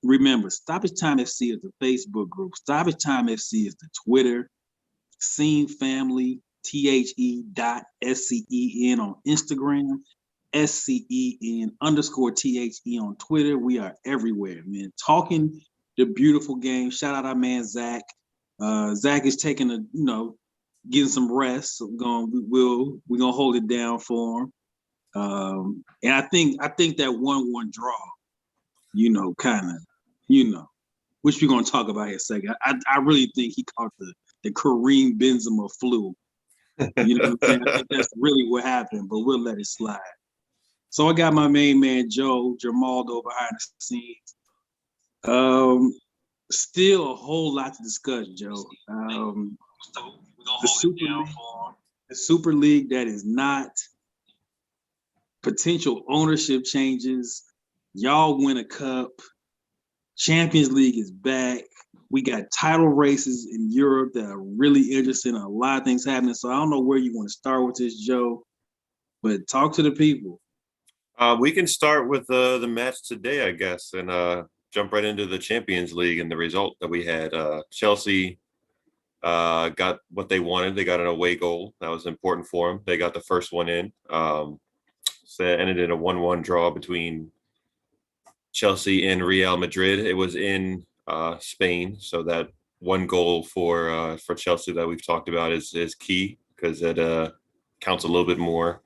Remember, Stoppage Time FC is the Facebook group. Stoppage Time FC is the Twitter. Scene Family, THE.SCEN on Instagram, SCEN_THE on Twitter. We are everywhere, man. Talking the beautiful game. Shout out our man Zach. Zach is taking getting some rest. So we're gonna hold it down for him. And I think that 1-1 draw, which we're gonna talk about here in a second. I really think he caught the Kareem Benzema flu. You know what I'm saying? I think that's really what happened, but we'll let it slide. So I got my main man Joe Germaldo behind the scenes. Still a whole lot to discuss, Joe. The Super League that is not potential ownership changes. Y'all win a cup. Champions League is back. We got title races in Europe that are really interesting. A lot of things happening. So I don't know where you want to start with this, Joe, but talk to the people. We can start with the match today, I guess, and jump right into the Champions League and the result that we had. Chelsea got what they wanted. They got an away goal. That was important for them. They got the first one in. So it ended in a 1-1 draw between Chelsea and Real Madrid. It was in Spain, so that one goal for Chelsea that we've talked about is key because it counts a little bit more.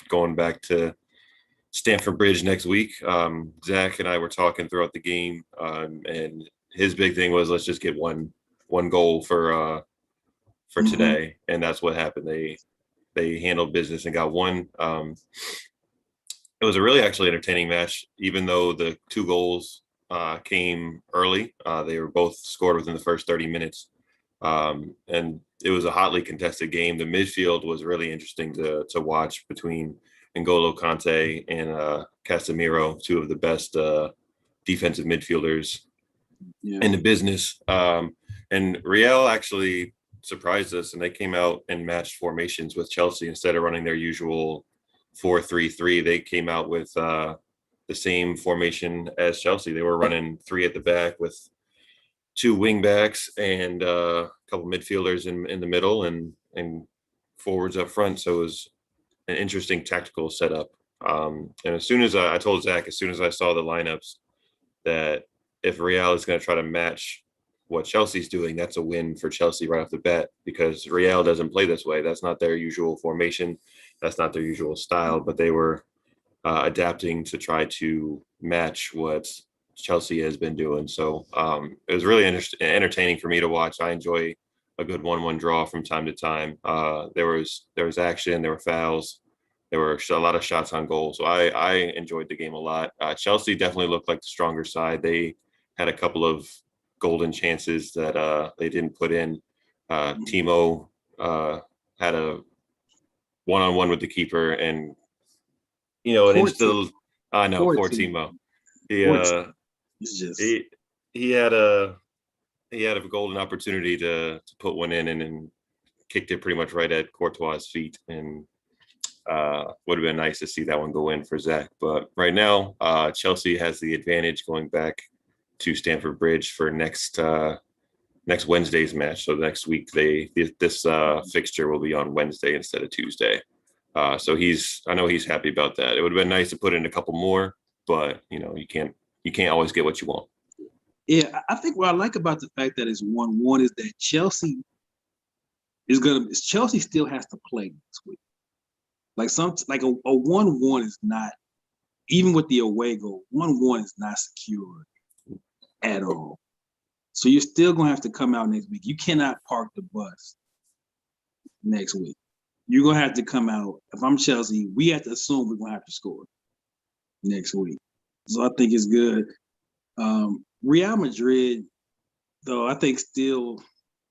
Going back to Stamford Bridge next week, Zach and I were talking throughout the game, and his big thing was let's just get one goal for today, and that's what happened. They handled business and got one. It was a really actually entertaining match, even though the two goals came early. They were both scored within the first 30 minutes. And it was a hotly contested game. The midfield was really interesting to watch between N'Golo Kante and Casemiro, two of the best defensive midfielders in the business. And Real actually surprised us, and they came out and matched formations with Chelsea instead of running their usual 4-3-3. They came out with the same formation as Chelsea. They were running three at the back with two wing backs and a couple midfielders in the middle and forwards up front. So it was an interesting tactical setup. And as soon as I told Zach, as soon as I saw the lineups, that if Real is going to try to match what Chelsea's doing, that's a win for Chelsea right off the bat, because Real doesn't play this way. That's not their usual formation. That's not their usual style, but they were adapting to try to match what Chelsea has been doing. So it was really entertaining for me to watch. I enjoy a good 1-1 draw from time to time. There was action, there were fouls, there were a lot of shots on goal. So I enjoyed the game a lot. Chelsea definitely looked like the stronger side. They had a couple of golden chances that they didn't put in. Timo had a one-on-one with the keeper, and and still, I know, poor Timo. He had a golden opportunity to put one in and kicked it pretty much right at Courtois' feet, and would have been nice to see that one go in for Zach. But right now, Chelsea has the advantage going back to Stamford Bridge for next Wednesday's match. So next week, this fixture will be on Wednesday instead of Tuesday. So I know he's happy about that. It would have been nice to put in a couple more, but you can't always get what you want. Yeah, I think what I like about the fact that it's 1-1 is that Chelsea still has to play this week. Like a 1-1 is not, even with the away goal, 1-1 is not secure at all. So you're still gonna have to come out next week. You cannot park the bus next week. You're gonna have to come out. If I'm Chelsea, we have to assume we're gonna have to score next week. So I think it's good. Real Madrid, though, I think still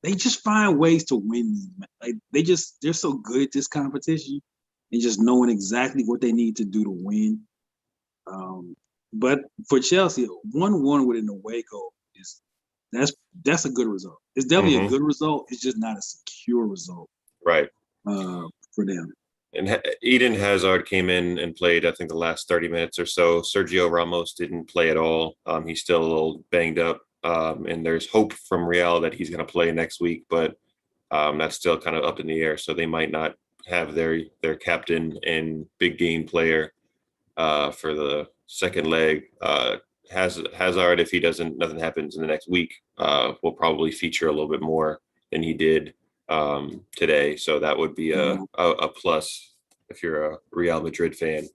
they just find ways to win these. Like they're so good at this competition and just knowing exactly what they need to do to win. But for Chelsea, 1-1 with an away goal that's a good result. It's definitely a good result. It's just not a secure result, right? For them. And Eden Hazard came in and played, I think, the last 30 minutes or so. Sergio Ramos didn't play at all. He's still a little banged up. And there's hope from Real that he's going to play next week, but that's still kind of up in the air. So they might not have their captain and big game player for the second leg. Hazard, if nothing happens in the next week, will probably feature a little bit more than he did today. So that would be a plus if you're a Real Madrid fan.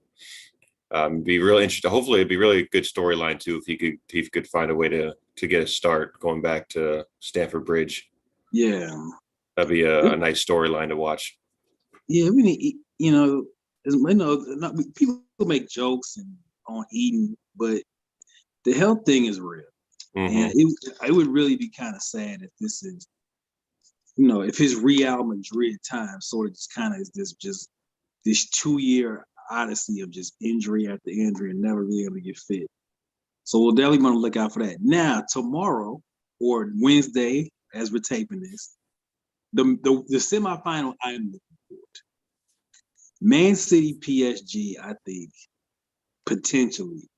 Be really interesting. Hopefully, it'd be really a good storyline too if he could find a way to get a start going back to Stamford Bridge. Yeah, that'd be a nice storyline to watch. Yeah, we need, people make jokes on Eden, but the health thing is real, and it would really be kind of sad if this is, if his Real Madrid time sort of just kind of is this 2-year odyssey of just injury after injury and never really able to get fit. So we'll definitely want to look out for that. Now, tomorrow or Wednesday, as we're taping this, the semifinal I'm looking forward to. Man City PSG, I think, potentially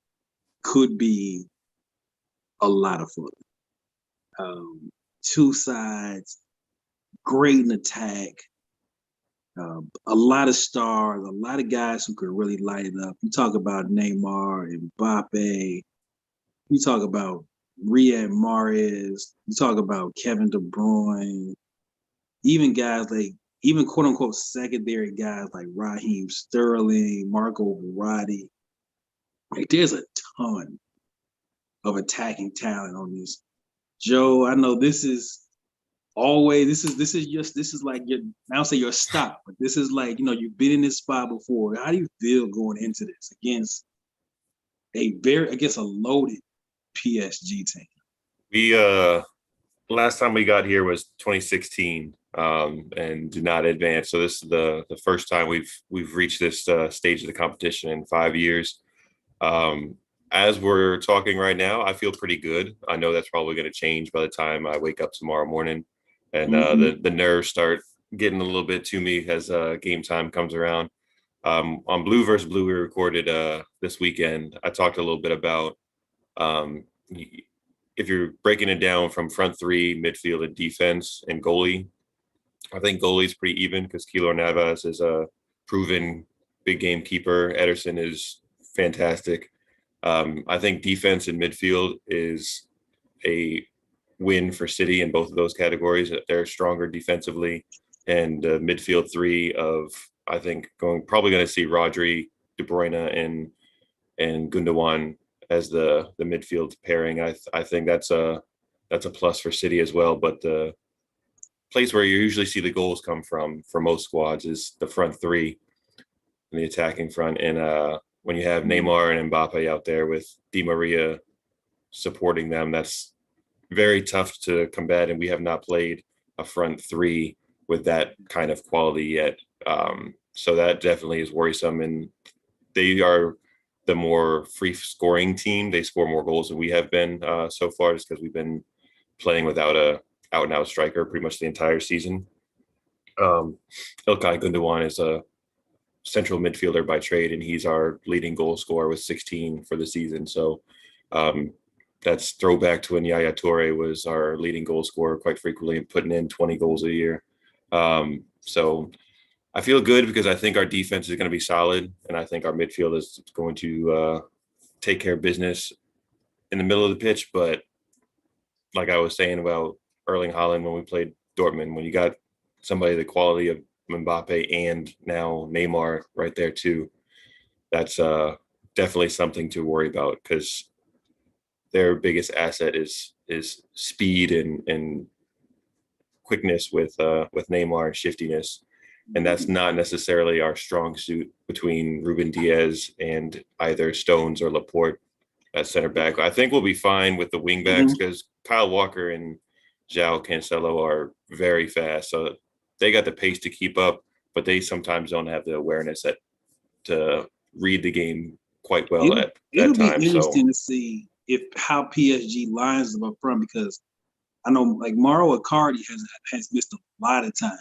could be a lot of fun. Two sides, great in attack, a lot of stars, a lot of guys who could really light it up. You talk about Neymar, Mbappe, you talk about Riyad Mahrez, you talk about Kevin De Bruyne, even guys even quote unquote secondary guys like Raheem Sterling, Marco Verratti. Like there's a ton of attacking talent on this. Joe, I know this is like your, I don't say your stop, but this is like, you've been in this spot before. How do you feel going into this against a loaded PSG team? We last time we got here was 2016 and did not advance. So this is the first time we've reached this stage of the competition in 5 years. As we're talking right now, I feel pretty good. I know that's probably going to change by the time I wake up tomorrow morning, and the nerves start getting a little bit to me as game time comes around. On Blue versus Blue, we recorded this weekend. I talked a little bit about if you're breaking it down from front three, midfield, and defense, and goalie. I think goalie's pretty even because Keylor Navas is a proven big game keeper. Ederson is fantastic. I think defense and midfield is a win for City in both of those categories. They're stronger defensively, and midfield three of, I think, probably going to see Rodri, De Bruyne, and Gundogan as the midfield pairing. I think that's a plus for City as well. But the place where you usually see the goals come from for most squads is the front three and the attacking front. And when you have Neymar and Mbappe out there with Di Maria supporting them, that's very tough to combat. And we have not played a front three with that kind of quality yet. So that definitely is worrisome. And they are the more free scoring team. They score more goals than we have been so far, just because we've been playing without a out and out striker pretty much the entire season. Ilkay Gundogan is a central midfielder by trade, and he's our leading goal scorer with 16 for the season. So that's throwback to when Yaya Toure was our leading goal scorer quite frequently and putting in 20 goals a year. So I feel good because I think our defense is going to be solid, and I think our midfield is going to take care of business in the middle of the pitch. But like I was saying about Erling Haaland when we played Dortmund, when you got somebody the quality of Mbappe and now Neymar right there too, that's definitely something to worry about, because their biggest asset is speed and quickness with Neymar and shiftiness. And that's not necessarily our strong suit between Ruben Diaz and either Stones or Laporte at center back. I think we'll be fine with the wing backs because Kyle Walker and João Cancelo are very fast. So they got the pace to keep up, but they sometimes don't have the awareness to read the game quite well at it'll times. Be interesting to see how PSG lines them up front, because I know like Mauro Icardi has missed a lot of time.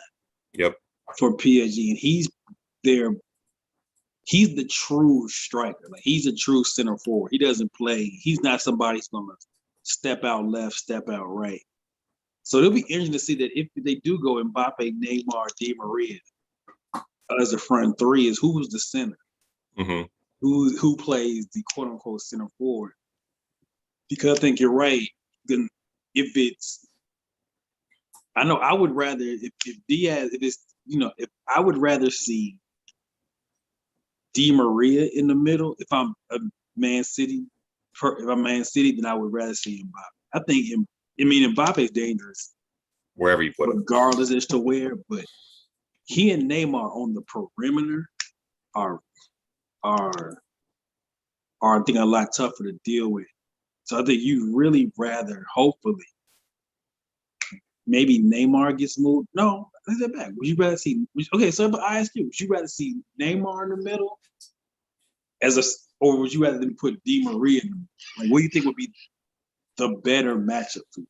Yep. For PSG, and he's the true striker. Like he's a true center forward. He doesn't play. He's not somebody who's gonna step out left, step out right. So it'll be interesting to see that if they do go Mbappe, Neymar, Di Maria as the front three, is who's the center, who plays the quote unquote center forward. Because I think you're right. Then if it's, I know I would rather if Diaz, if it's if I would rather see Di Maria in the middle. If I'm a Man City, if I'm Man City, then I would rather see Mbappe. I think Mbappe is dangerous wherever you put him, regardless as to where. But he and Neymar on the perimeter are I think a lot tougher to deal with. So I think you'd really rather, hopefully, maybe Neymar gets moved. No, I take that back. Would you rather see? Okay, so if I ask you, would you rather see Neymar in the middle, or would you rather than put Di Maria in the middle? Like, what do you think would be the better matchup for you?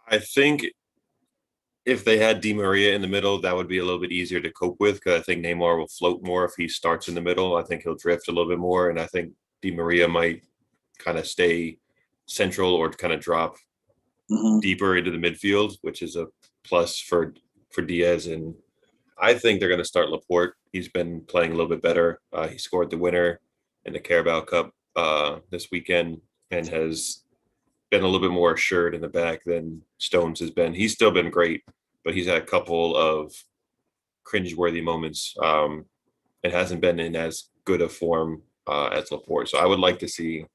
I think if they had Di Maria in the middle, that would be a little bit easier to cope with because I think Neymar will float more if he starts in the middle. I think he'll drift a little bit more, and I think Di Maria might kind of stay central or kind of drop deeper into the midfield, which is a plus for Diaz. And I think they're going to start Laporte. He's been playing a little bit better. He scored the winner in the Carabao Cup this weekend and has been a little bit more assured in the back than Stones has been. He's still been great, but he's had a couple of cringeworthy moments and hasn't been in as good a form as Laporte. So I would like to see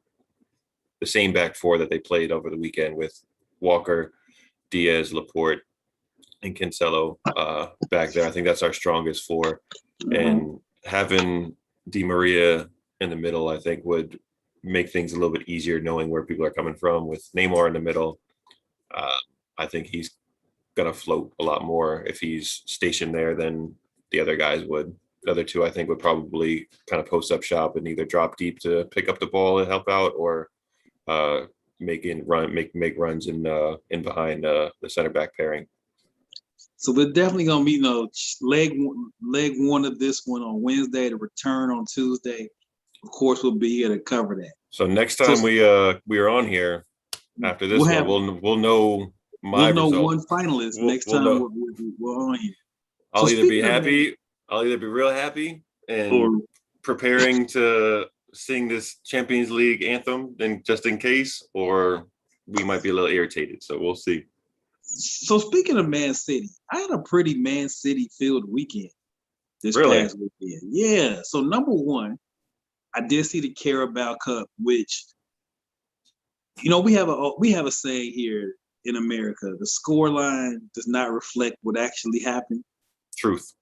the same back four that they played over the weekend with Walker, Diaz, Laporte, and Cancelo back there. I think that's our strongest four. And having Di Maria in the middle, I think, would make things a little bit easier knowing where people are coming from. With Neymar in the middle, I think he's going to float a lot more if he's stationed there than the other guys would. The other two, I think, would probably kind of post up shop and either drop deep to pick up the ball and help out, or make runs in behind the center back pairing. So we're definitely gonna be leg one of this one on Wednesday. The return on Tuesday. Of course, we'll be here to cover that. So next time we are on here after this we'll know my we'll know result. one finalist next time we're on here. I'll either be happy, I'll either be real happy and preparing to sing this Champions League anthem, and just in case, or we might be a little irritated. So we'll see. So speaking of Man City, I had a pretty Man City filled weekend this past weekend. Yeah. So number one, I did see the Carabao Cup, which we have a saying here in America: the scoreline does not reflect what actually happened. Truth.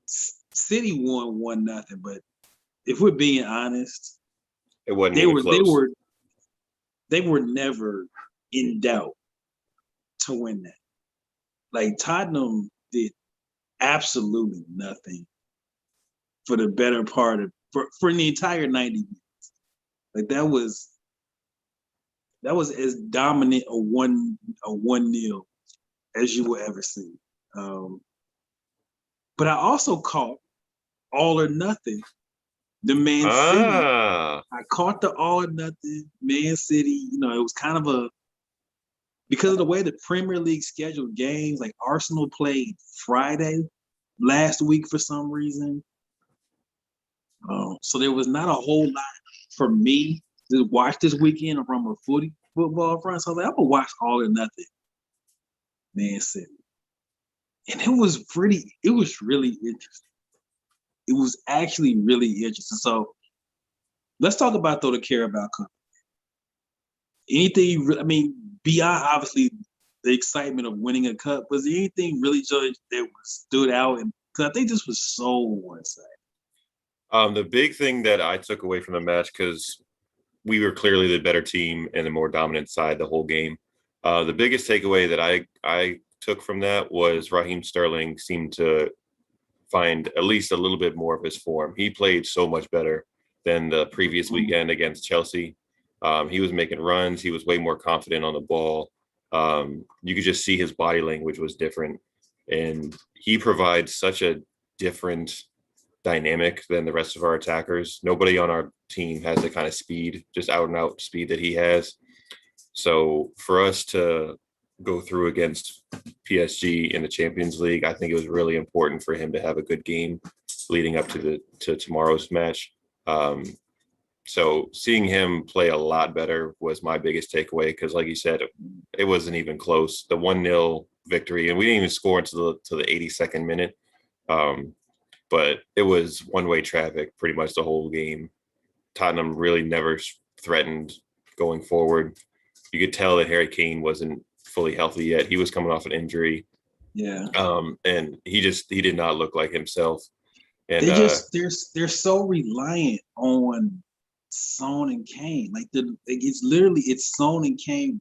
City won 1-0, but if we're being honest, it wasn't even close. They were never in doubt to win that. Like, Tottenham did absolutely nothing for the better part of for the entire 90 minutes. Like, that was as dominant a 1-0 as you will ever see. But I also caught All or Nothing, the Man City. I caught the All or Nothing Man City. It was kind of because of the way the Premier League scheduled games. Like, Arsenal played Friday last week for some reason. So there was not a whole lot for me to watch this weekend from a football front. So I was like, I'm gonna watch All or Nothing Man City. And it was really interesting. It was actually really interesting. So let's talk about the Carabao Cup. Beyond obviously the excitement of winning a cup, was there anything really, Judge, that stood out? And because I think this was so one-sided. The big thing that I took away from the match, because we were clearly the better team and the more dominant side the whole game. The biggest takeaway that I took from that was Raheem Sterling seemed to find at least a little bit more of his form. He played so much better than the previous weekend against Chelsea. He was making runs. He was way more confident on the ball. You could just see his body language was different. And he provides such a different dynamic than the rest of our attackers. Nobody on our team has the kind of speed, just out and out speed that he has. So for us to go through against PSG in the Champions League, I think it was really important for him to have a good game leading up to tomorrow's match. So seeing him play a lot better was my biggest takeaway because, like you said, it wasn't even close. The 1-0 victory, and we didn't even score until the 82nd minute. But it was one-way traffic pretty much the whole game. Tottenham really never threatened going forward. You could tell that Harry Kane wasn't fully healthy yet. He was coming off an injury. Yeah. And he did not look like himself. And they're so reliant on Son and Kane. Like it's Son and Kane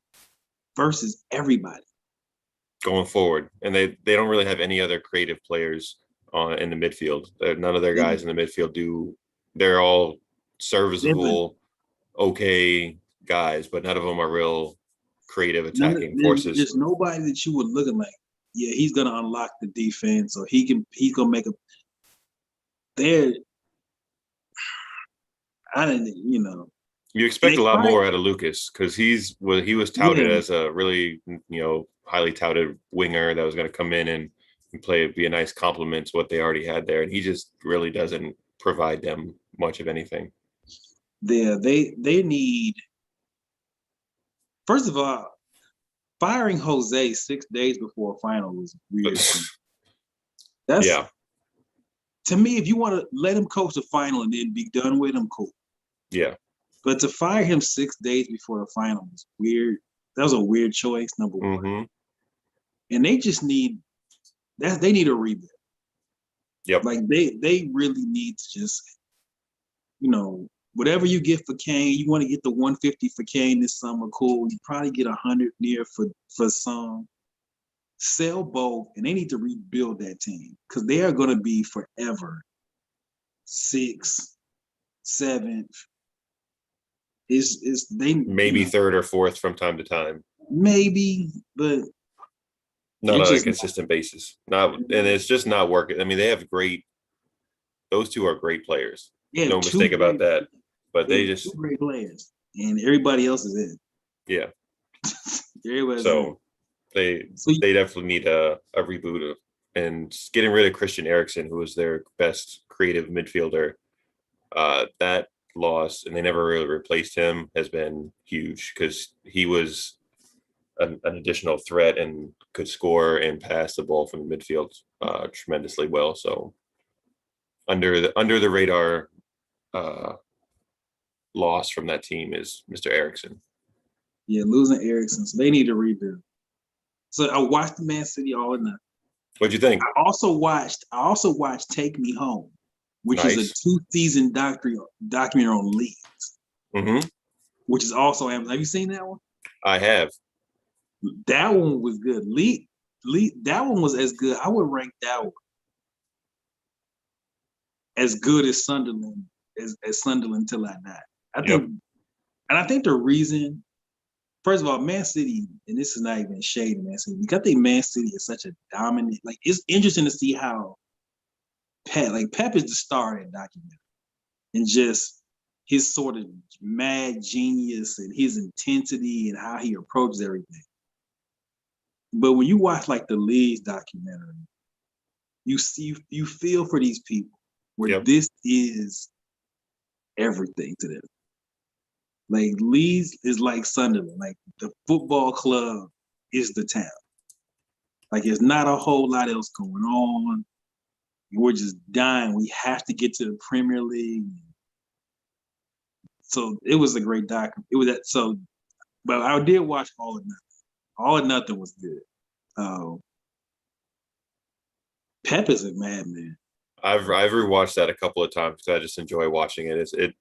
versus everybody going forward. And they don't really have any other creative players in the midfield. None of their guys in the midfield do. They're all serviceable, okay guys, but none of them are real creative attacking forces. There's nobody that you would look at like, yeah, he's gonna unlock the defense, or he's gonna make a. I didn't, You expect a lot more out of Lucas because he was touted as a really, highly touted winger that was going to come in and be a nice complement to what they already had there, and he just really doesn't provide them much of anything. Yeah, they need. First of all, firing Jose 6 days before a final was weird. To me, if you want to let him coach the final and then be done with him, cool. Yeah. But to fire him 6 days before the final was weird. That was a weird choice, number one. And they just need that. They need a rebuild. Yep. Like they really need to just, whatever you get for Kane, you want to get the 150 for Kane this summer, cool. You probably get 100 near for Son. Sell both, and they need to rebuild that team because they are going to be forever 6th, 7th. They maybe 3rd or 4th from time to time. Maybe, but not on a consistent basis. And it's just not working. I mean, they have those two are great players. Yeah, no mistake about that. But they just great players, and everybody else is in. Yeah. Everybody's so in. They definitely need a reboot and getting rid of Christian Eriksen, who was their best creative midfielder. That loss, and they never really replaced him, has been huge because he was an additional threat and could score and pass the ball from the midfield tremendously well. So under the radar loss from that team is Mr. Eriksen. Yeah, losing Eriksen, so they need to rebuild. So I watched the Man City All or Nothing. What'd you think? I also watched Take Me Home, which is a 2-season documentary on Leeds, which is also Amazon. Have you seen that one? I have. That one was good. Leeds, that one was as good. I would rank that one as good as Sunderland, as Sunderland Till I Die. I think the reason. First of all, Man City, and this is not even shade Man City, because I think Man City is such a dominant. Like, it's interesting to see how Pep is the star in that documentary, and just his sort of mad genius and his intensity and how he approaches everything. But when you watch like the Leeds documentary, you feel for these people where this is everything to them. Like, Leeds is like Sunderland. Like, the football club is the town. Like, there's not a whole lot else going on. We're just dying. We have to get to the Premier League. So it was a great doc. It was that. So, but I did watch All or Nothing. All or Nothing was good. Pep is a madman. I've rewatched that a couple of times because I just enjoy watching it.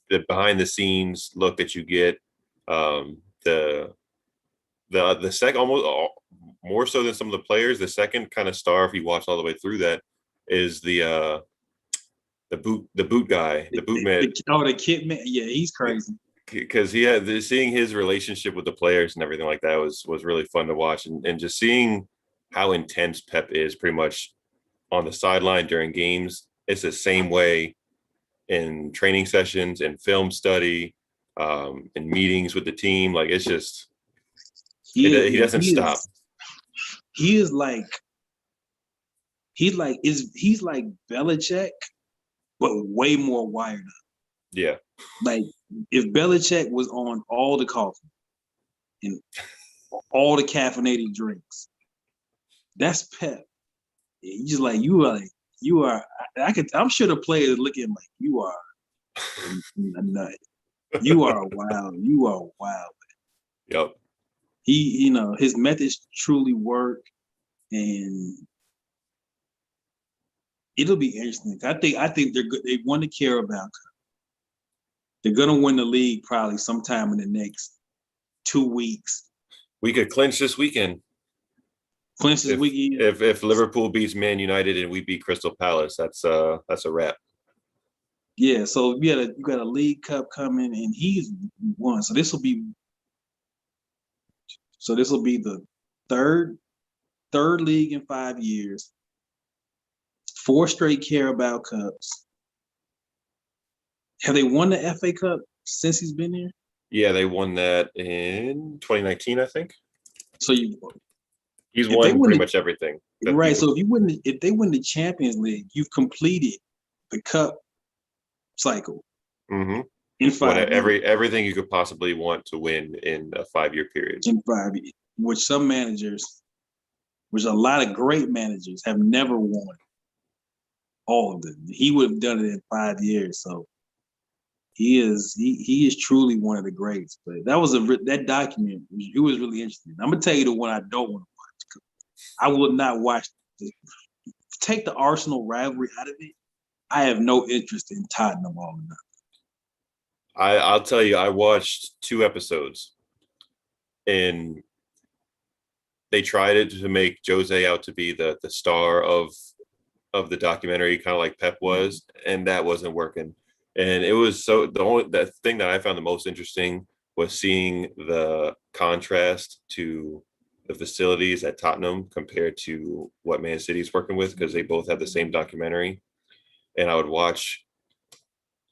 The behind the scenes look that you get, the second, almost more so than some of the players, the second kind of star, if you watch all the way through that, is the boot guy, the boot man. The kid man. Yeah, he's crazy. Because seeing his relationship with the players and everything like that was really fun to watch, and just seeing how intense Pep is pretty much on the sideline during games. It's the same way in training sessions and film study, in meetings with the team. Like it's just he doesn't stop. He is like he's like Belichick, but way more wired up. Yeah. Like if Belichick was on all the coffee and all the caffeinated drinks, that's Pep. You just like you are. I'm sure the players looking like you are a nut. You are wild. You are wild. Yep. He, his methods truly work, and it'll be interesting. I think they're good. They won the Carabao Cup. They're gonna win the league probably sometime in the next 2 weeks. We could clinch this weekend. Clinch this weekend. If Liverpool beats Man United and we beat Crystal Palace, that's a wrap. Yeah, so you got a League Cup coming, and he's won. So this will be the third league in 5 years, 4 straight Carabao Cups. Have they won the FA Cup since he's been here? Yeah, they won that in 2019, I think. So he's won pretty much everything. Right. So if they win the Champions League, you've completed the cup cycle. Mm-hmm. In 5 years. Everything you could possibly want to win in a 5-year period. In 5 years, which a lot of great managers have never won all of them. He would have done it in 5 years. So he is truly one of the greats. But that document, it was really interesting. I'm gonna tell you the one I don't want to watch. I will not watch. Take the Arsenal rivalry out of it. I have no interest in Tottenham all enough. I'll tell you, I watched 2 episodes, and they tried to make Jose out to be the star of the documentary, kind of like Pep was, and that wasn't working. And it was the thing that I found the most interesting was seeing the contrast to the facilities at Tottenham compared to what Man City's working with, because they both have the same documentary. And I would watch.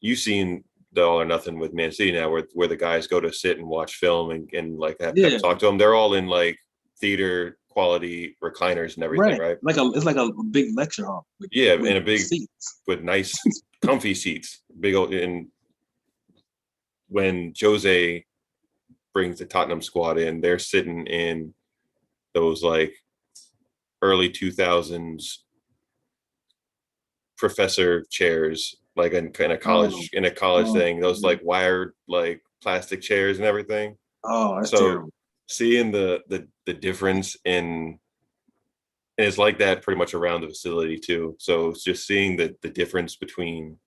You've seen the All or Nothing with Man City now, where the guys go to sit and watch film and like have Pep talk to them. They're all in like theater quality recliners and everything, right? It's like a big lecture hall. With a big seats. With nice comfy seats. Big old. And when Jose brings the Tottenham squad in, they're sitting in those like early 2000s professor chairs, like in a college thing, those like wired like plastic chairs and everything. Oh, that's terrible. Seeing the difference and it's like that pretty much around the facility too. So it's just seeing the difference between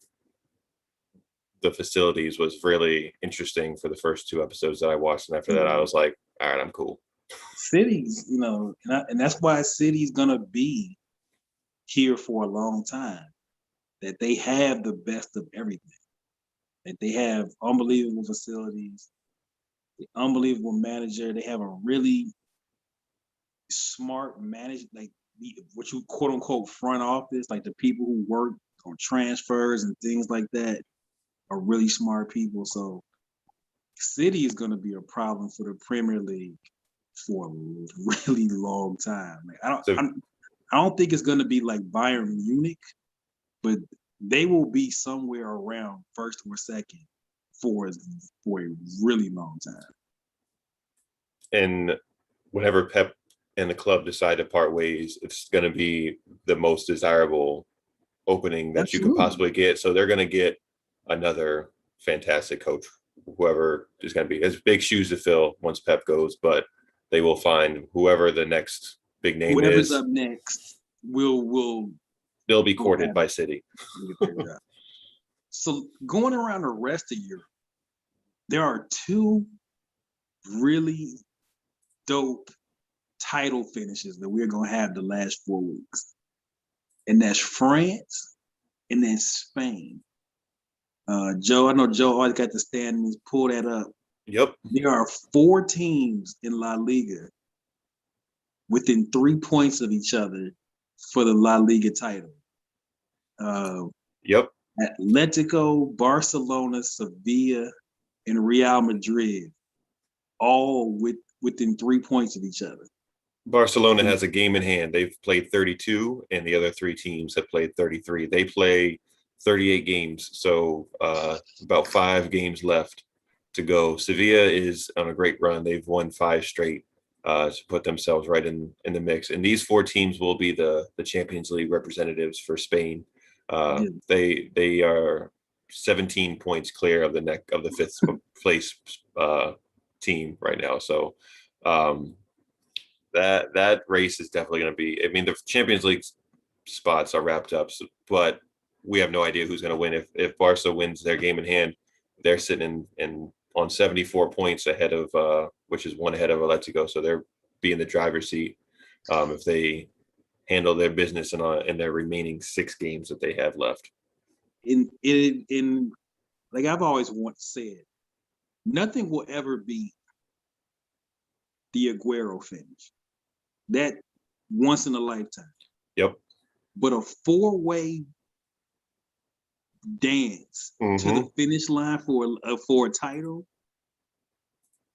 the facilities was really interesting for the first 2 episodes that I watched, and after that I was like, all right, I'm cool. Cities, and that's why City's gonna be here for a long time. That they have the best of everything. That they have unbelievable facilities, the unbelievable manager. They have a really smart manager, like what you quote unquote front office, like the people who work on transfers and things like that are really smart people. So City is going to be a problem for the Premier League for a really long time. Like, I don't think it's going to be like Bayern Munich, but they will be somewhere around first or second for a really long time. And whenever Pep and the club decide to part ways, it's going to be the most desirable opening that you could possibly get. So they're going to get another fantastic coach, whoever is going to be. It's big shoes to fill once Pep goes, but they will find whoever the next big name Whoever's is. Up next they'll be courted by City. So going around the rest of Europe, there are 2 really dope title finishes that we're going to have the last 4 weeks. And that's France and then Spain. Joe, I know Joe always got the standings. Pull that up. Yep. There are 4 teams in La Liga within 3 points of each other for the La Liga title. Yep. Atletico, Barcelona, Sevilla, and Real Madrid, all within 3 points of each other. Barcelona has a game in hand. They've played 32, and the other three teams have played 33. They play 38 games, so about 5 games left to go. Sevilla is on a great run. They've won 5 straight to put themselves right in the mix. And these 4 teams will be the Champions League representatives for Spain. Yeah. They are 17 points clear of the fifth place team right now. So that race is definitely going to be. I mean, the Champions League spots are wrapped up, but we have no idea who's going to win. If Barca wins their game in hand, they're sitting in on 74 points ahead of which is 1 ahead of Atletico, so they're be in the driver's seat if they handle their business in their remaining 6 games that they have left. In like I've always said, nothing will ever beat the Aguero finish. That once in a lifetime. Yep. But a 4-way dance to the finish line for a title,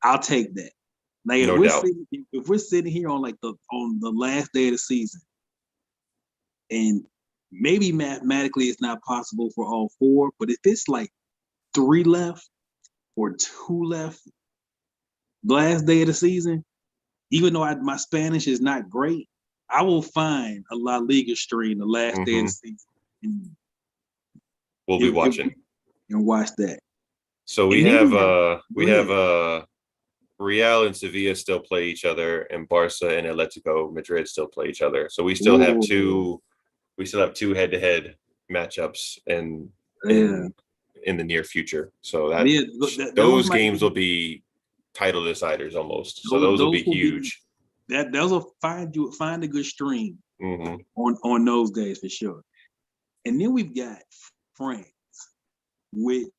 I'll take that. Like No doubt. If we're sitting here on the last day of the season, and maybe mathematically it's not possible for all 4, but if it's like 3 left or 2 left, last day of the season, even though my Spanish is not great, I will find a La Liga stream the last day of the season. And we'll be watching and watch that. So we have Real and Sevilla still play each other, and Barca and Atletico Madrid still play each other. So we still have 2 head-to-head matchups in the near future. So those games will be title deciders almost. So those will be huge. Those will find a good stream on those days for sure. And then we've got France, which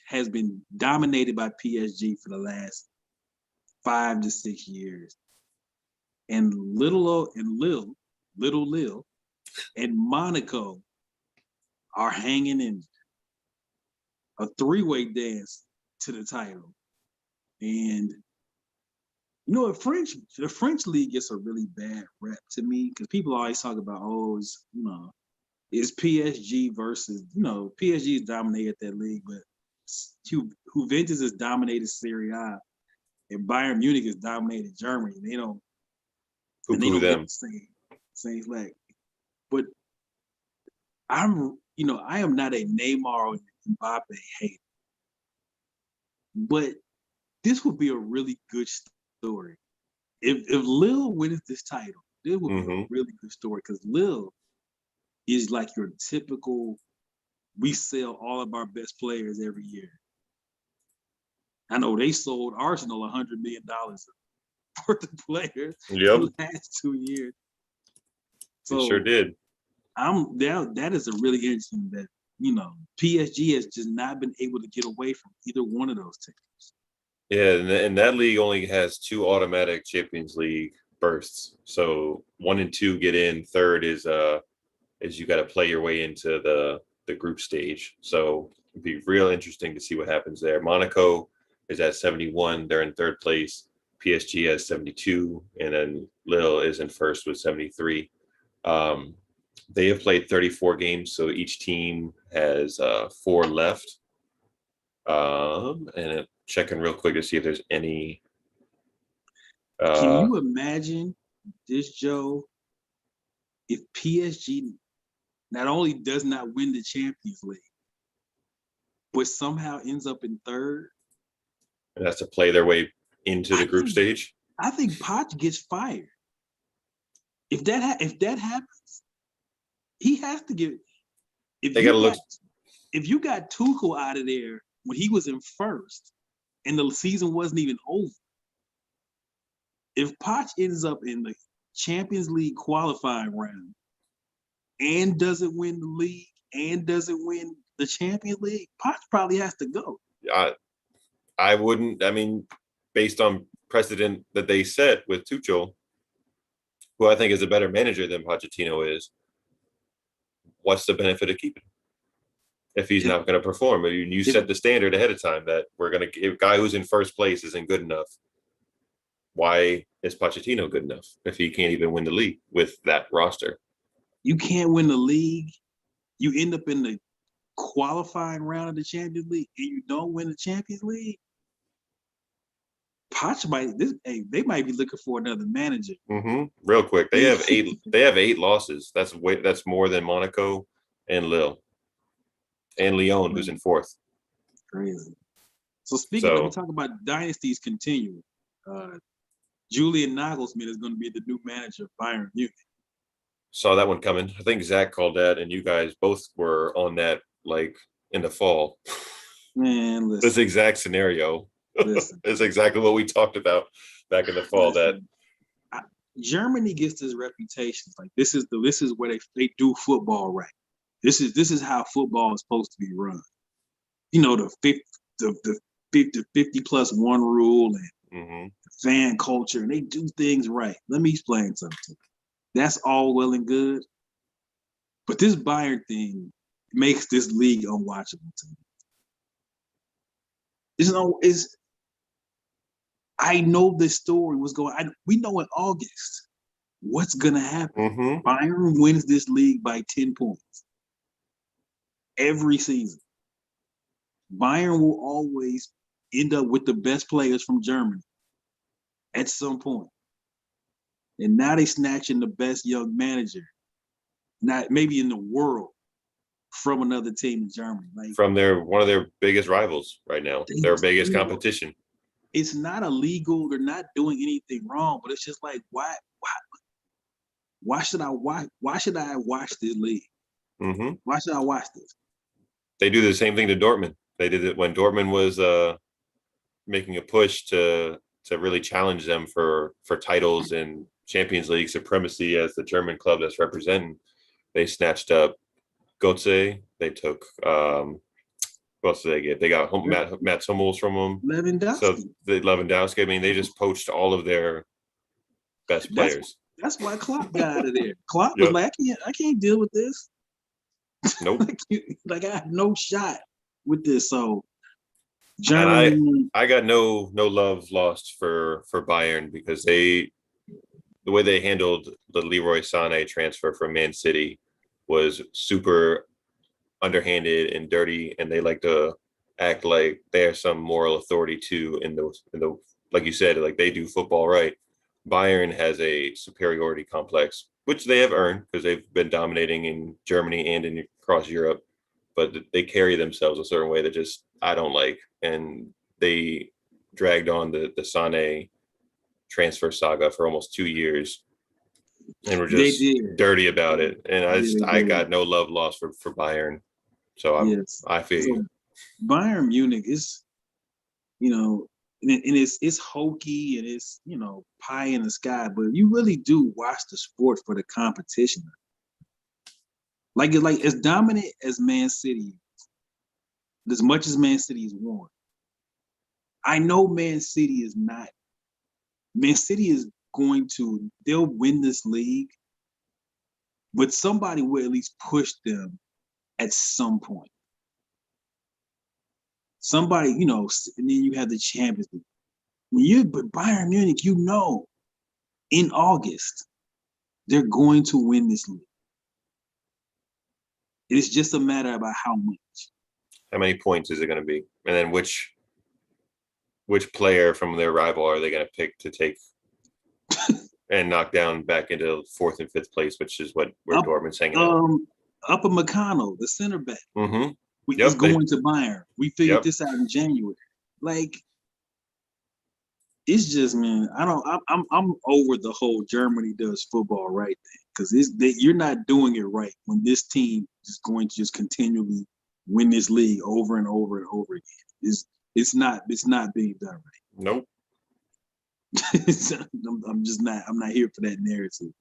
has been dominated by PSG for the last 5 to 6 years, and Lille and Monaco are hanging in a 3-way dance to the title. And the French league gets a really bad rep to me because people always talk about, it's PSG versus, PSG has dominated that league, but Juventus has dominated Serie A, and Bayern Munich has dominated Germany. They don't get the same flag. But I am not a Neymar or Mbappe hater, but this would be a really good story. If Lille wins this title, this would be a really good story because Lille is like your typical, we sell all of our best players every year. I know they sold Arsenal $100 million worth of players the last 2 years. So they sure did. That is a really interesting that, PSG has just not been able to get away from either one of those teams. Yeah, and that league only has 2 automatic Champions League berths. So 1 and 2 get in. Third is you got to play your way into the group stage. So it'd be real interesting to see what happens there. Monaco is at 71. They're in 3rd place. PSG has 72, and then Lille is in 1st with 73. They have played 34 games, so each team has 4 left. And checking real quick to see if there's any. Can you imagine this, Joe? If PSG not only does not win the Champions League, but somehow ends up in 3rd, and has to play their way into the group stage. I think Poch gets fired. If that happens, he has to get. If you got Tuchel out of there when he was in 1st, and the season wasn't even over, if Poch ends up in the Champions League qualifying round and doesn't win the league and doesn't win the Champions League, Poch probably has to go. I wouldn't. I mean, based on precedent that they set with Tuchel, who I think is a better manager than Pochettino is, what's the benefit of keeping him if he's not going to perform? You set the standard ahead of time that we're going to give a guy who's in first place isn't good enough. Why is Pochettino good enough if he can't even win the league with that roster? You can't win the league. You end up in the qualifying round of the Champions League and you don't win the Champions League. Poch they might be looking for another manager. Real quick, they have 8. They have 8 losses. That's more than Monaco and Lille and Lyon, who's in 4th. Crazy. So speaking of, we talk about dynasties continuing. Julian Nagelsmann is going to be the new manager of Bayern Munich. Saw that one coming. I think Zach called that, and you guys both were on that like in the fall. Man, listen. This exact scenario. It's exactly what we talked about back in the fall. Germany gets this reputation. Like this is where they do football right. This is how football is supposed to be run. You know, the 50+1 rule and fan culture, and they do things right. Let me explain something to you. That's all well and good, but this Bayern thing makes this league unwatchable to me. I know this story was going. We know in August what's gonna happen. Bayern wins this league by 10 points every season. Bayern will always end up with the best players from Germany at some point. And now they snatching the best young manager, not maybe in the world, from another team in Germany. Like from one of their biggest rivals right now, their biggest competition. It's not illegal. They're not doing anything wrong, but it's just like, why should I watch this league? Why should I watch this? They do the same thing to Dortmund. They did it when Dortmund was making a push to really challenge them for titles and Champions League supremacy as the German club that's representing. They snatched up Götze. They took what else did they get? They got Mats Hummels from them. Lewandowski. So Lewandowski. I mean, they just poached all of their best players. That's why Klopp got out of there. Klopp was like, I can't deal with this. Nope. like I have no shot with this. So Germany. I got no love lost for Bayern because the way they handled the Leroy Sané transfer from Man City was super underhanded and dirty, and they like to act like they're some moral authority too in the like you said, like they do football right. Bayern has a superiority complex, which they have earned because they've been dominating in Germany and across Europe, but they carry themselves a certain way that just I don't like, and they dragged on the Sané transfer saga for almost 2 years. And we're just dirty about it. And I got no love lost for Bayern. So I feel you. Bayern Munich is, and it's hokey and it's, pie in the sky, but you really do watch the sport for the competition. Like as dominant as Man City, as much as Man City has won, I know Man City is not. Man City is they'll win this league, but somebody will at least push them at some point. Somebody, and then you have the Champions League. But Bayern Munich, in August, they're going to win this league. It's just a matter about how much. How many points is it going to be? And then which player from their rival are they going to pick to take and knock down back into 4th and 5th place, which is where Dortmund's hanging out. Upamecano, the center back, is going to Bayern. We figured this out in January. Like, it's just, man, I'm over the whole Germany does football right thing because you're not doing it right when this team is going to just continually win this league over and over and over again. It's not being done right. Nope. I'm not here for that narrative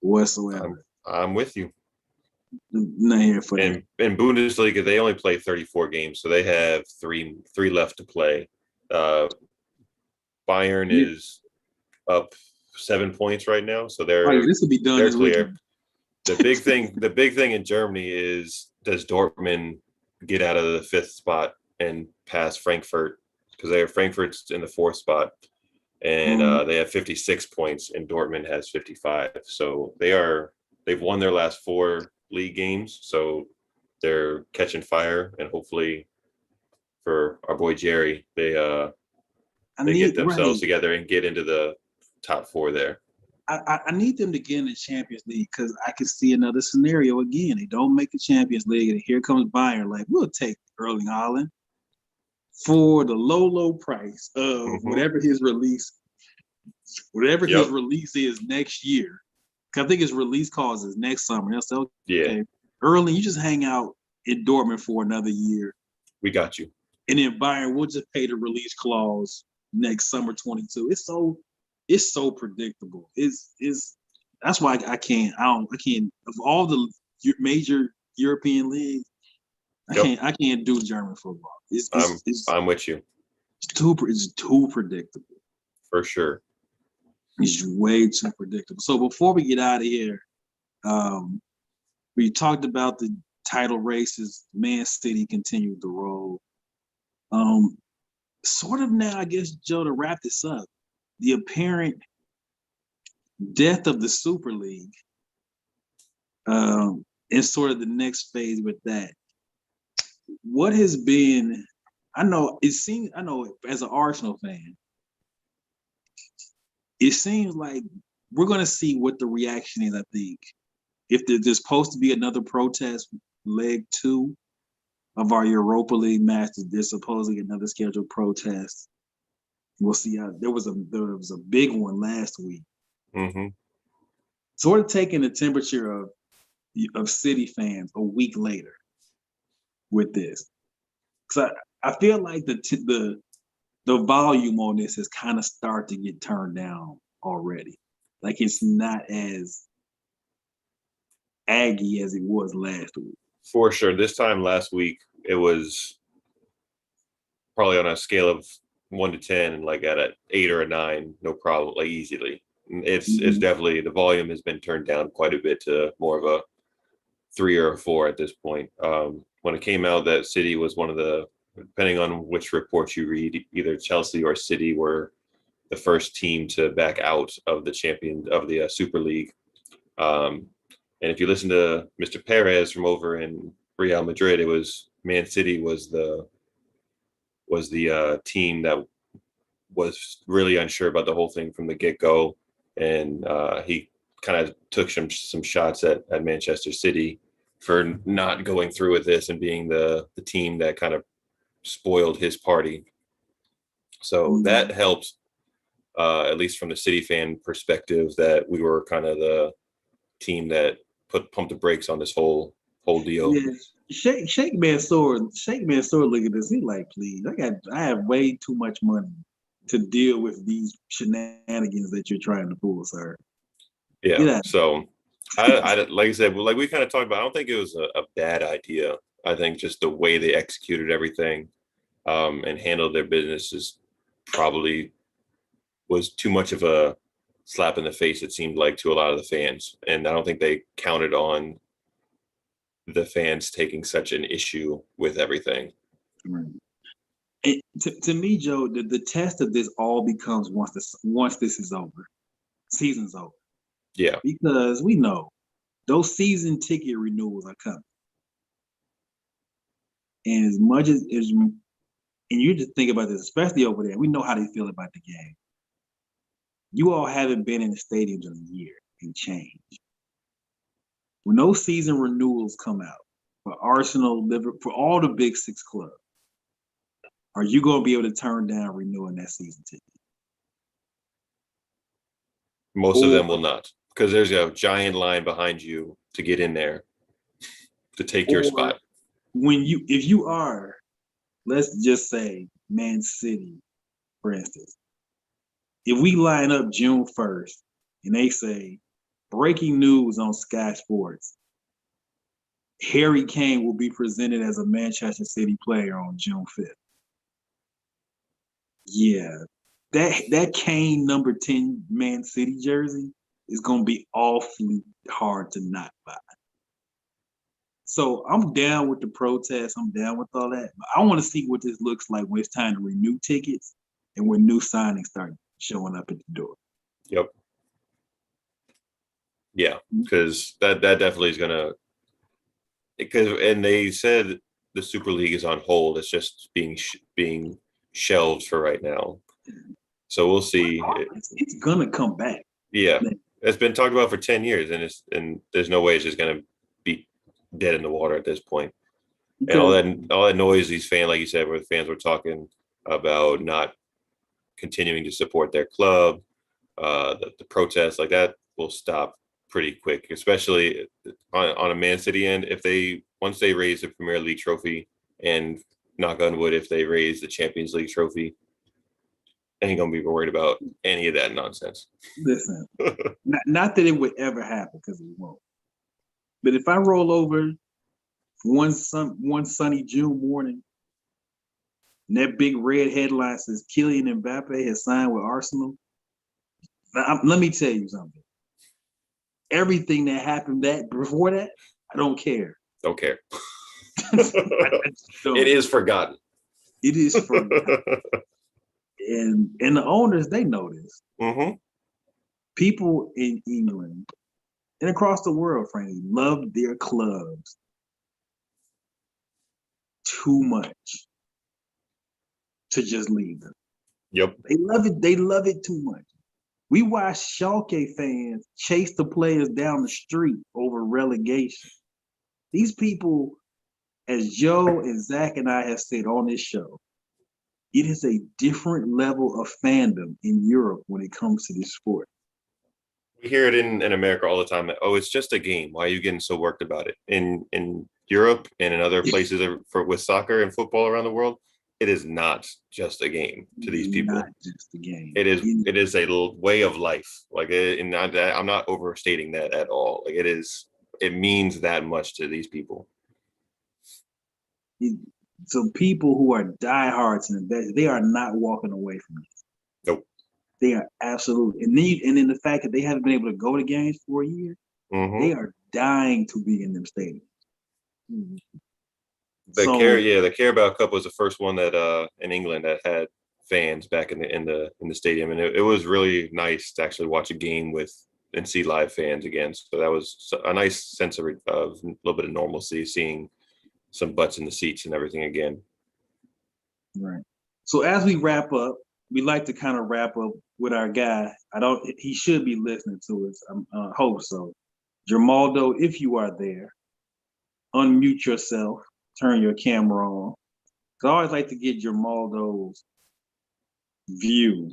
whatsoever. I'm with you. I'm not here for that. In Bundesliga, they only play 34 games, so they have three left to play. Bayern is up 7 points right now, so Oh yeah, this will be done they're this clear. weekend. The big thing in Germany is, does Dortmund get out of the 5th spot and pass Frankfurt, because Frankfurt's in the 4th spot, and they have 56 points, and Dortmund has 55. So they've won their last 4 league games, so they're catching fire, and hopefully for our boy Jerry, they get themselves together and get into the top 4 there. I need them to get in the Champions League, because I can see another scenario again. They don't make the Champions League, and here comes Bayern. Like, we'll take Erling Haaland for the low price of whatever his release is next year. Because I think his release clause is next summer. They'll say, okay, Erling, you just hang out in Dortmund for another year. We got you. And then Bayern will just pay the release clause next summer 22. It's so predictable. That's why I can't of all the major European leagues, I can't do German football. I'm with you. It's too predictable. For sure. It's way too predictable. So before we get out of here, we talked about the title races. Man City continued the roll. Sort of now, I guess, Joe, to wrap this up, the apparent death of the Super League, and sort of the next phase with that. What has been, I know as an Arsenal fan, it seems like we're going to see what the reaction is, I think. If there's supposed to be another protest, leg 2 of our Europa League matches, there's supposedly another scheduled protest. We'll see how there was a big one last week. Sort of taking the temperature of City fans a week later with this. Because I feel like the volume on this has kind of started to get turned down already. Like, it's not as aggy as it was last week. For sure. This time last week, it was probably on a scale of 1 to 10, like at an 8 or a 9, no problem, like easily. It's definitely, the volume has been turned down quite a bit to more of a 3 or a 4 at this point. When it came out that City was one of the, depending on which reports you read, either Chelsea or City were the first team to back out of the Super League. And if you listen to Mr. Perez from over in Real Madrid, it was Man City was the team that was really unsure about the whole thing from the get-go, and he kind of took some shots at Manchester City for not going through with this and being the team that kind of spoiled his party. So that helped, at least from the City fan perspective, that we were kind of the team that pumped the brakes on this whole deal. Yeah. Shake Mansour look at this. He like, please, I have way too much money to deal with these shenanigans that you're trying to pull, sir. Yeah. So I like I said, like we kind of talked about, I don't think it was a bad idea. I think just the way they executed everything and handled their business probably was too much of a slap in the face, it seemed like, to a lot of the fans. And I don't think they counted on the fans taking such an issue with everything. Right. To me, Joe, the test of this all becomes once this is over, season's over. Yeah. Because we know those season ticket renewals are coming. And as much as and you just think about this, especially over there, we know how they feel about the game. You all haven't been in the stadiums in a year and change. When those season renewals come out for Arsenal, Liverpool, for all the big 6 clubs, are you going to be able to turn down renewing that season ticket? Most of them will not, because there's a giant line behind you to get in there to take your spot. If you are, let's just say Man City, for instance, if we line up June 1st and they say, breaking news on Sky Sports, Harry Kane will be presented as a Manchester City player on June 5th. Yeah, that Kane number 10 Man City jersey is gonna be awfully hard to not buy. So I'm down with the protest. I'm down with all that. But I want to see what this looks like when it's time to renew tickets and when new signings start showing up at the door. Yep. Yeah, because that definitely is gonna. And they said the Super League is on hold. It's just being shelved for right now. So we'll see. It's gonna come back. Yeah, it's been talked about for 10 years, and there's no way it's just gonna be dead in the water at this point. And all that noise these fans, like you said, where the fans were talking about not continuing to support their club, the protests like that will stop pretty quick, especially on a Man City end. Once they raise the Premier League trophy, and knock on wood, if they raise the Champions League trophy, ain't gonna be worried about any of that nonsense. Listen, not that it would ever happen, because it won't. But if I roll over one sunny June morning, and that big red headline says Kylian Mbappe has signed with Arsenal, let me tell you something. Everything that happened before that, I don't care. Don't care. It is forgotten. It is forgotten. And the owners, they know this. Mm-hmm. People in England and across the world, frankly, love their clubs too much to just leave them. Yep. They love it. They love it too much. We watch Schalke fans chase the players down the street over relegation. These people, as Joe and Zach and I have said on this show, it is a different level of fandom in Europe when it comes to this sport. We hear it in America all the time that, oh, it's just a game. Why are you getting so worked about it? In Europe and in other places with soccer and football around the world, it is not just a game to these people. Not just a game. It is a way of life. Like, I'm not overstating that at all. Like, it means that much to these people. So people who are diehards and they are not walking away from this. Nope. They are absolutely, and then the fact that they haven't been able to go to games for a year, they are dying to be in them stadiums. Mm-hmm. The Carabao Cup was the first one that in England that had fans back in the stadium, and it was really nice to actually watch a game and see live fans again. So that was a nice sense of a little bit of normalcy, seeing some butts in the seats and everything again. Right. So as we wrap up, we like to kind of wrap up with our guy. He should be listening to us. I hope so. Germaldo, if you are there, unmute yourself, turn your camera on. I always like to get Germaldo's view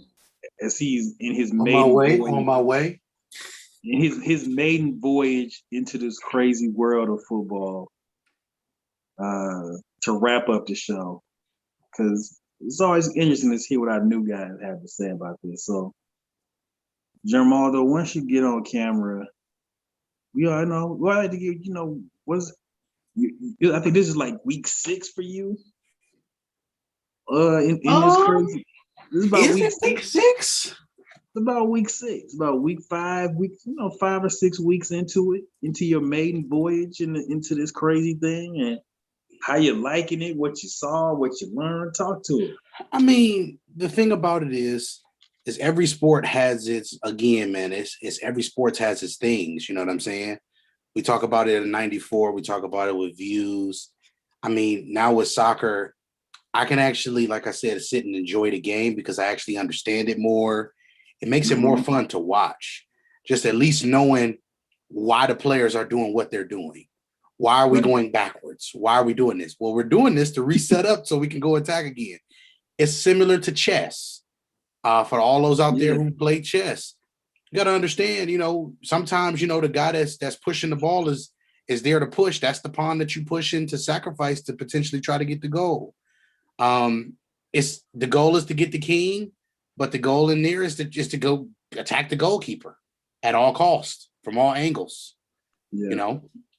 as he's in his on my way. In his maiden voyage into this crazy world of football, to wrap up the show, because it's always interesting to hear what our new guys have to say about this. So, Germaldo, once you get on camera, we all know. Well, I like to get, I think this is like week 6 for you. In this crazy. This is about week 6. It's about week 6. About week 5, 5 or 6 weeks into your maiden voyage into this crazy thing, and how you liking it, what you saw, what you learned. Talk to it. I mean, the thing about it is every sport has its, again, man, it's every sport has its things, you know what I'm saying? We talk about it in 94, we talk about it with views. I mean, now with soccer, I can actually, like I said, sit and enjoy the game because I actually understand it more. It makes it more fun to watch, just at least knowing why the players are doing what they're doing. Why are we going backwards? Why are we doing this? Well, we're doing this to reset up so we can go attack again. It's similar to chess. For all those out there who play chess, you got to understand, sometimes, the guy that's pushing the ball is there to push. That's the pawn that you push in to sacrifice to potentially try to get the goal. The goal is to get the king, but the goal in there is to go attack the goalkeeper at all costs from all angles.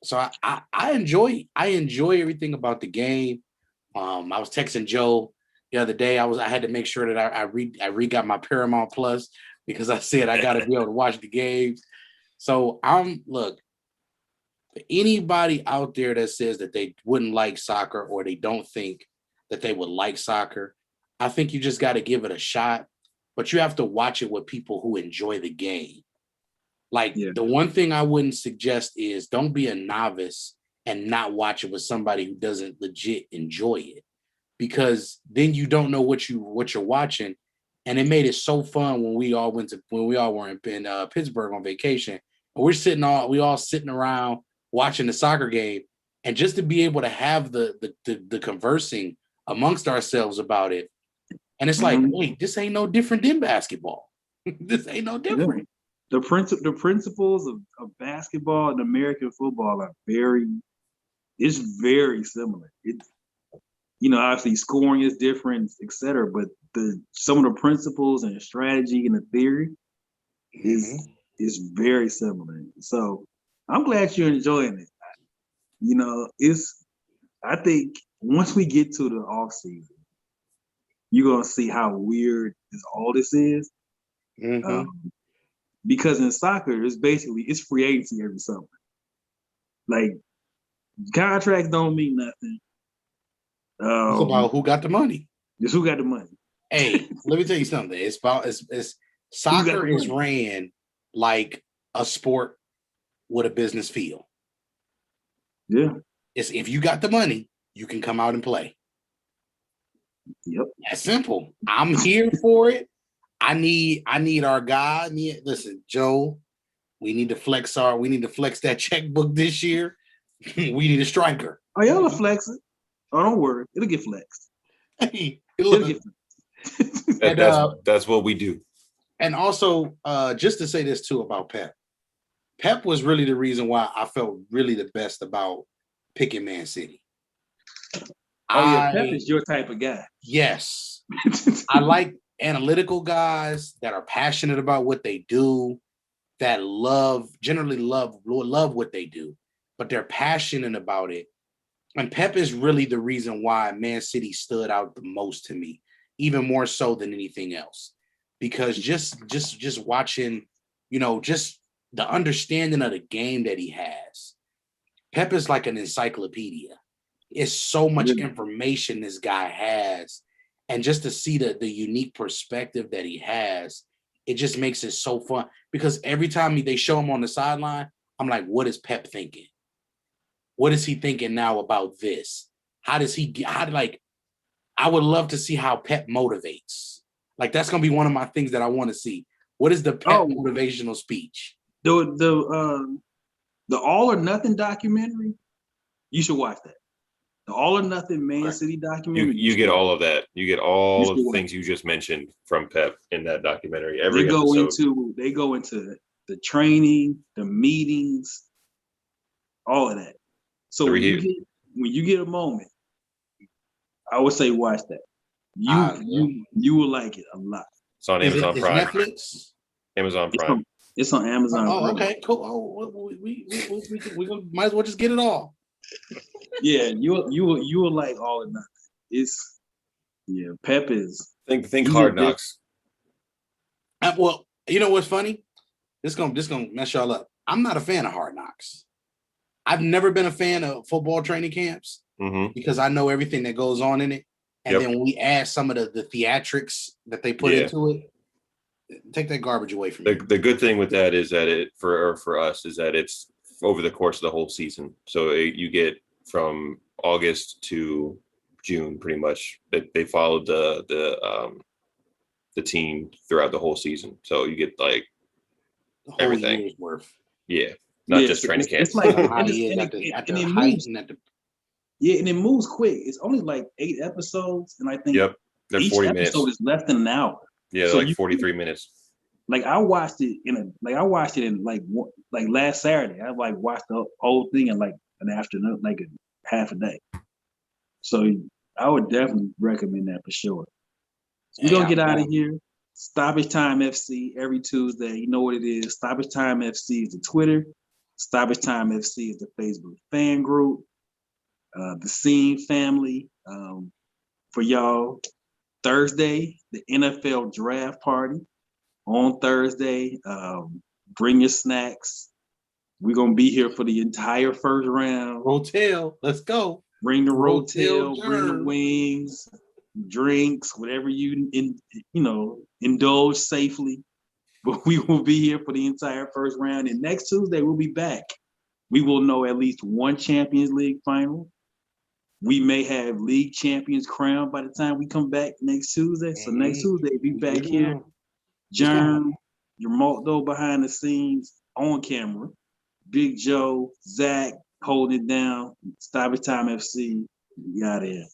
So I enjoy everything about the game. I was texting Joe the other day. I had to make sure that I re-got my Paramount Plus because I said I got to be able to watch the games. So look, for anybody out there that says that they wouldn't like soccer or they don't think that they would like soccer, I think you just got to give it a shot, but you have to watch it with people who enjoy the game. Like the one thing I wouldn't suggest is don't be a novice and not watch it with somebody who doesn't legit enjoy it, because then you don't know what you're watching. And it made it so fun when we all were in Pittsburgh on vacation, and we all sitting around watching the soccer game, and just to be able to have the conversing amongst ourselves about it. And it's like, wait, this ain't no different than basketball. This ain't no different. The principles of basketball and American football are very similar. Obviously scoring is different, etc. But some of the principles and strategy and the theory is very similar. So I'm glad you're enjoying it. I think once we get to the off season, you're gonna see how weird all this is. Because in soccer, it's free agency every summer. Like contracts don't mean nothing. It's about who got the money. Just who got the money. Hey, let me tell you something. It's soccer is ran like a sport with a business feel. Yeah. It's if you got the money, you can come out and play. Yep. That's simple. I'm here for it. I need our guy. Listen, Joe, we need to flex that checkbook this year. We need a striker. Oh, y'all are flexing. Oh, don't worry. It'll get flexed. Hey, It'll get flexed. That's what we do. And also, just to say this too about Pep. Pep was really the reason why I felt really the best about picking Man City. Pep is your type of guy. Yes. I like analytical guys that are passionate about what they do, that generally love what they do, but they're passionate about it. And Pep is really the reason why Man City stood out the most to me, even more so than anything else. Because just watching, just the understanding of the game that he has. Pep is like an encyclopedia. It's so much information this guy has. And just to see the unique perspective that he has, it just makes it so fun. Because every time they show him on the sideline, I'm like, what is Pep thinking? What is he thinking now about this? I would love to see how Pep motivates. Like, that's going to be one of my things that I want to see. What is the Pep motivational speech? The All or Nothing documentary, you should watch that. The All or Nothing Man City documentary. You get all of that. You get all of the things you just mentioned from Pep in that documentary. They go into the training, the meetings, all of that. So when you get a moment, I would say watch that. You will like it a lot. It's on Amazon Prime. Netflix? Amazon Prime. It's on Amazon. Oh, okay, cool. Oh, we might as well just get it all. Yeah, you will like All or Nothing. Pep is think Hard Knocks. Well, you know what's funny? This gonna mess y'all up. I'm not a fan of Hard Knocks. I've never been a fan of football training camps because I know everything that goes on in it. And then when we add some of the theatrics that they put into it, take that garbage away from me. The good thing with that is that for us is that it's over the course of the whole season. So you get from August to June, pretty much. They followed the team throughout the whole season. So you get like everything. Year's worth. Yeah. Not just training camps. It's like and it moves quick. It's only like 8 episodes, and I think they're each 40 episode minutes. is less than an hour. Yeah, so like 43 minutes. Like I watched it in last Saturday. I watched the whole thing in like an afternoon, like a half a day. So I would definitely recommend that for sure. So we're gonna get out of here. Stoppage Time FC every Tuesday. You know what it is. Stoppage Time FC is the Twitter. Stoppage Time FC is the Facebook fan group. The Scene family for y'all. Thursday, the NFL draft party on Thursday. Bring your snacks. We're gonna be here for the entire first round. Rotel, let's go. Bring the Rotel rotel, bring the germ. wings, drinks, whatever indulge safely. But we will be here for the entire first round. And next Tuesday, we'll be back. We will know at least one Champions League final. We may have league champions crowned by the time we come back next Tuesday. So next Tuesday, be back here. Germ, your Malto behind the scenes on camera. Big Joe, Zach holding it down. Stoppage Time FC. We got it.